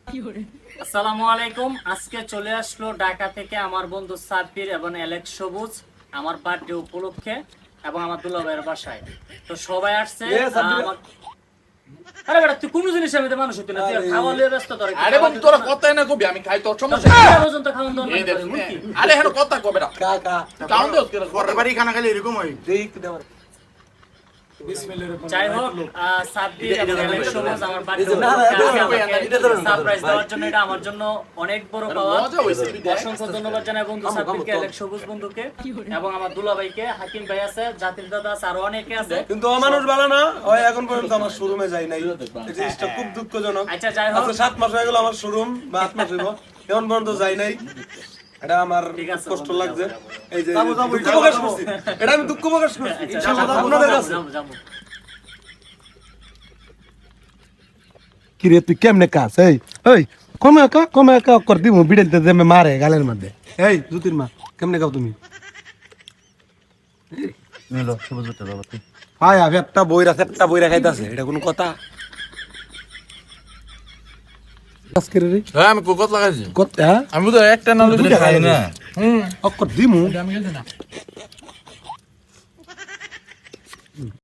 আসসালামু আলাইকুম। আজকে চলে আসলো ঢাকা থেকে আমার বন্ধু সাব্বির এবং অ্যালেক্স সবুজ আমার বার্থডে উপলক্ষে এবং আমার দুলাভাইয়ের বাসায়। তো সবাই আসছে। আরে বেটা তুই কোন জিনিস আমি মানুষ হইতে না, তুই খাওয়া লইয়া ব্যস্ত তোর। আরে বন্ধু তোরা কথাই না কবি, আমি খাই তোর সমস্যা কি পর্যন্ত খাওয়ান দাও না করে মুরগি। আরে হেন কথা কবে না কাকা কাউন্ট দেও কেন পরের বাড়ি খানা খালি এরকম হয়। দেখ দেওয়ার যাই হোক, সাব্বির এবং অ্যালেক্স সবুজ আমার বার্থডে সারপ্রাইজ দেওয়ার জন্য এটা আমার জন্য অনেক বড় পাওয়া। মজা হইছে অসংখ্য ধন্যবাদ জানাই বন্ধু সাব্বিরকে, অ্যালেক্স সবুজ বন্ধুকে এবং আমার দুলাভাইকে, হাকিম ভাই আছে, জাতির দাদা আছে, আরো অনেকে আছে। কিন্তু মানুষ ভালো না ওই এখন পর্যন্ত আমার শোরুমে যাই নাই। এই জিনিসটা খুব দুঃখজনক। আচ্ছা যাই হোক, আচ্ছা 7 মাস হয়ে গেল আমার শোরুম বা 8 মাস হইব, এখন পর্যন্ত যাই নাই। এটা আমার ঠিক আছে, কষ্ট বন্ধু, লাগছে। যাবো, যাবো। এই যে দুঃখ প্রকাশ করছি, এটা আমি দুঃখ প্রকাশ করছি ইনশাআল্লাহ আপনাদের কাছে। যাবো। কি রে তুই কেমনে কাজ? এই এই কমে কা কর দিব বিড়াইতে দে মারে গালের মধ্যে। এই জুতির মা কেমনে কাও তুমি? নিলো সবুজ হতে বাবা তুই। আয় একটা বইরা খাইতাছে, এটা কোনো কথা? কাজ করে রে হ্যাঁ আমি কোকত লাগাইছি কত হ্যাঁ আমি তো একটা না দুইটা খাই না অকর দিমু